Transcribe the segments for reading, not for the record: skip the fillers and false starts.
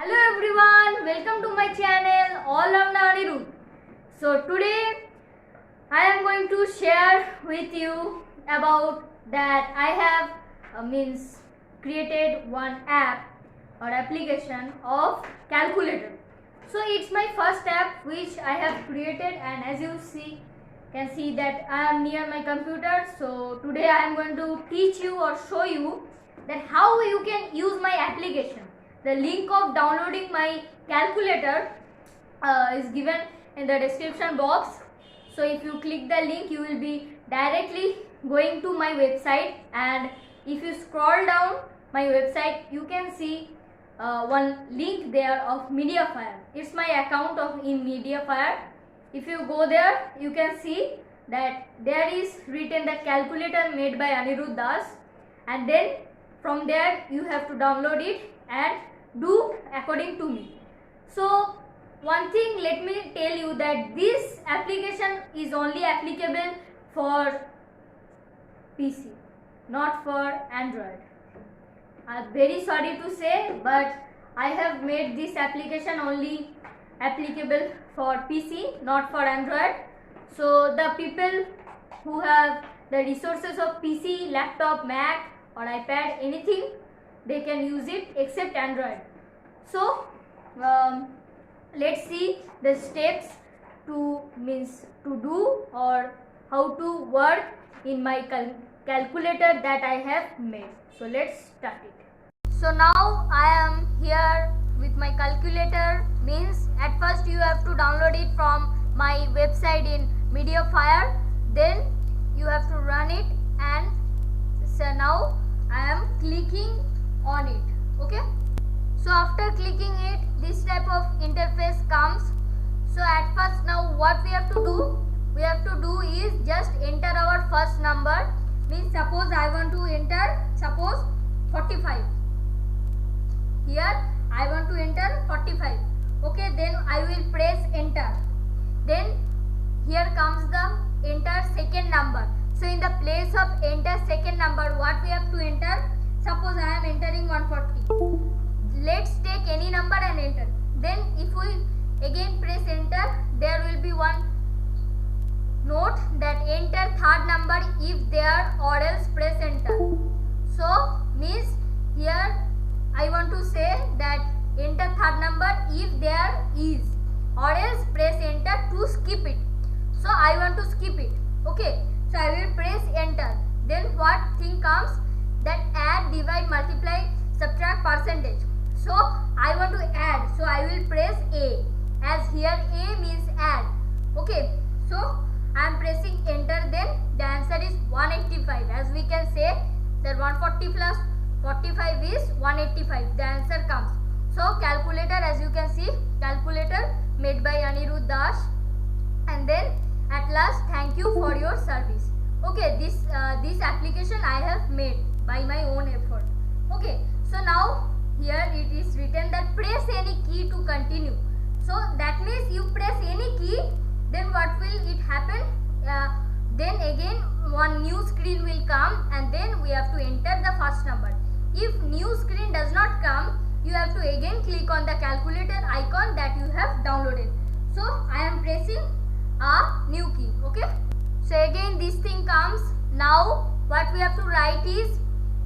Hello everyone, welcome to my channel All Around Anirudh. So today I am going to share with you about that I have created one app or application of calculator. So it's my first app which I have created, and as you can see that I am near my computer. So today I am going to teach you or show you that how you can use my application. The link of downloading my calculator is given in the description box. So if you click the link, you will be directly going to my website, and if you scroll down my website, you can see one link there of Mediafire. It's my account in Mediafire. If you go there, you can see that there is written that calculator made by Anirudh Das, and then from there you have to download it and do according to me. So one thing, let me tell you that this application is only applicable for PC, not for Android. I'm very sorry to say, but I have made this application only applicable for PC, not for Android. So the people who have the resources of PC, laptop, Mac or iPad, anything, they can use it except Android. So let's see the steps to do or how to work in my calculator that I have made. So let's start it. So now I am here with my calculator. Means at first you have to download it from my website in Mediafire, then you have to run it, and so now I am clicking on it. Okay, so after clicking it, this type of interface comes. So at first, now what we have to do is just enter our first number. Means suppose I want to enter 45. Here I want to enter 45. Okay, then I will press enter. Then here comes the enter second number. So in the place of enter second number, what we have to enter? Suppose I am entering 140. Let's take any number and enter. Then if we again press enter, there will be one note that enter third number if there, or else press enter. So means here I want to say that enter third number if there is, or else press enter to skip it. So I want to skip it. Okay, so I will press enter. Then what thing comes? That add, divide, multiply, subtract, percentage. So I want to add, so I will press A, as here A means add. Okay, so I am pressing enter. Then the answer is 185. As we can say that 140 plus 45 is 185. The answer comes. So calculator, as you can see, calculator made by Anirudh Das. And then at last, thank you for your service. Okay, this application I have made by my own effort. Okay, so now here it is written that press any key to continue. So that means you press any key, then what will it happen? Then again one new screen will come, and then we have to enter the first number. If new screen does not come, you have to again click on the calculator icon that you have downloaded. So I am pressing a new key. Okay, so again this thing comes. Now what we have to write is,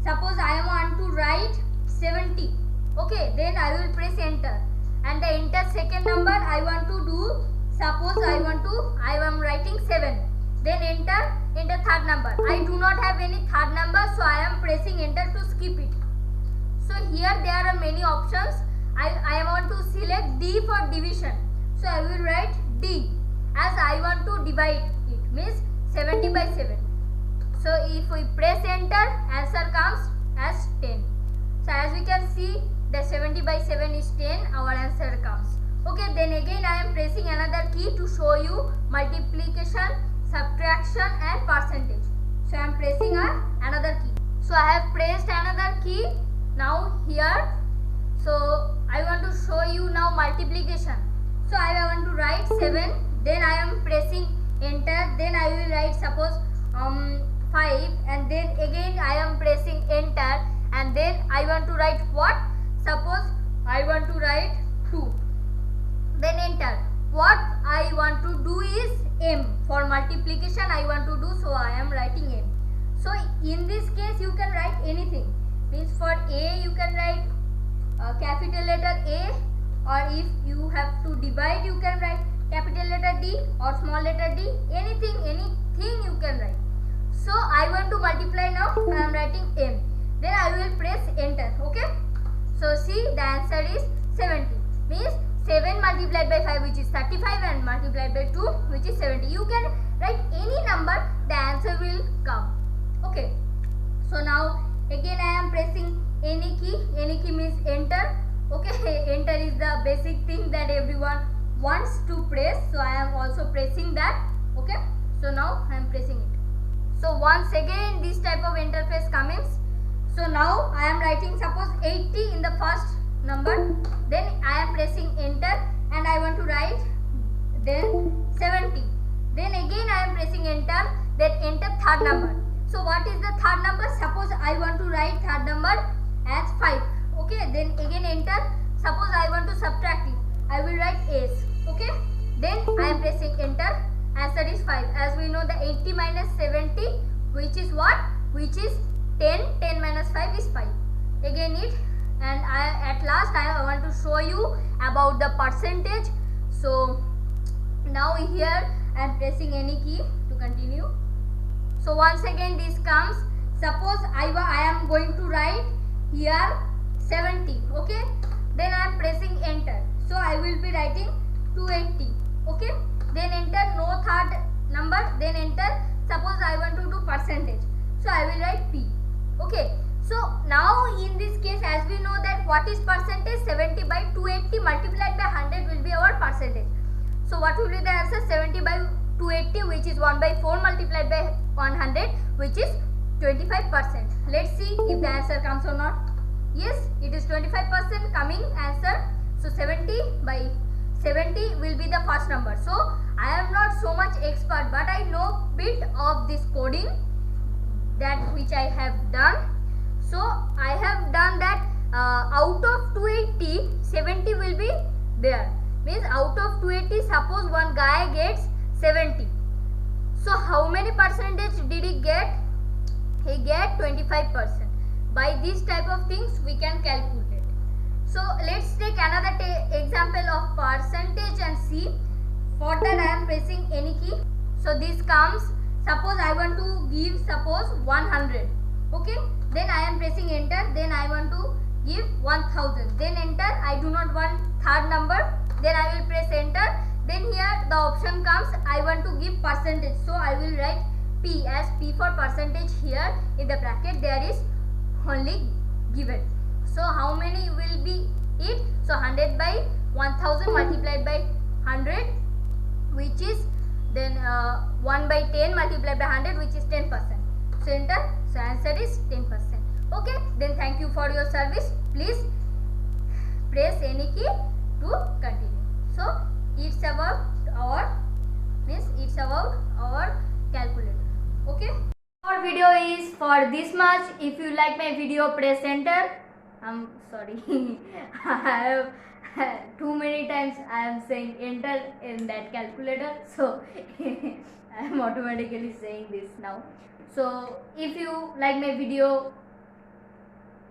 suppose I want to write 70. Okay, then I will press enter, and the enter second number I want to do, suppose I am writing 7. Then enter third number. I do not have any third number, so I am pressing enter to skip it. So here there are many options. I want to select D for division. So I will write D, as I want to divide it, means 70 by 7. So if we press enter, answer comes as 10. So as we can see, the 70 by 7 is 10, our answer comes. Okay, then again I am pressing another key to show you multiplication, subtraction and percentage. So I am pressing another key. So I have pressed another key. Now here, so I want to show you now multiplication. So I want to write 7, then I am pressing enter, then I will write suppose 5, and then again I am pressing enter, and then I want to write what? Suppose I want to write to do is m. For multiplication I want to do, so I am writing m. So in this case you can write anything. Means for a you can write capital letter A, or if you have to divide you can write capital letter D or small letter d. Anything you can write. So I want to multiply now. I am writing m. Then I will press enter. Okay. So see, the answer is 70. Means 7 multiplied by 5 which is 35 and multiplied by 2 which is 70. You can write any number, the answer will come. Okay. So now again I am pressing any key. Any key means enter. Okay. Enter is the basic thing that everyone wants to press. So I am also pressing that. Okay. So now I am pressing it. So once again this type of interface comes. So now I am writing suppose 80 in the first number. Then I am pressing enter and I want to write then 70. Then again I am pressing enter, then enter third number. So what is the third number? Suppose I want to write third number as 5. Okay, then again enter. Suppose I want to subtract it, I will write s. Okay, then I am pressing enter. Answer is 5. As we know, the 80 minus 70 which is what? Which is 10. 10 minus 5 is 5. Again it, and at last I want to show you about the percentage. So now here I am pressing any key to continue. So once again this comes. Suppose I am going to write here 70. Okay, then I am pressing enter. So I will be writing 280. Okay, then enter no third number, then enter. Suppose I want to do percentage, so I will write p. Okay, so now in this case, as we know that what is percentage? 70 by 280 multiplied by 100 will be our percentage. So what will be the answer? 70 by 280 which is 1 by 4 multiplied by 100 which is 25%. Let's see if the answer comes or not. Yes, it is 25% coming answer. So 70 by 70 will be the first number. So I am not so much expert, but I know bit of this coding, that which I have done. So I have done that out of 280, 70 will be there. Means out of 280, suppose one guy gets 70. So how many percentage did he get? He get 25%. By this type of things we can calculate. So let's take another example of percentage and see. For that I am pressing any key. So this comes. Suppose I want to give suppose 100. Okay. Then I am pressing enter. Then I want to give 1000. Then enter. I do not want third number. Then I will press enter. Then here the option comes. I want to give percentage. So I will write P as P for percentage. Here in the bracket there is only given. So how many will be it? So 100 by 1000 multiplied by 100 which is then 1 by 10 multiplied by 100 which is 10%. So enter. So answer is 10%. Okay. Then thank you for your service. Please press any key to continue. So it's about our calculator. Okay. Our video is for this much. If you like my video, press enter. I'm sorry. I have too many times I am saying enter in that calculator, so I am automatically saying this now. So if you like my video,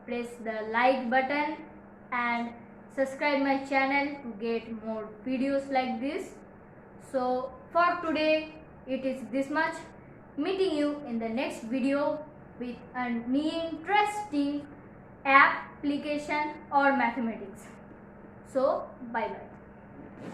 press the like button and subscribe my channel to get more videos like this. So for today it is this much. Meeting you in the next video with an interesting application or mathematics. So bye bye.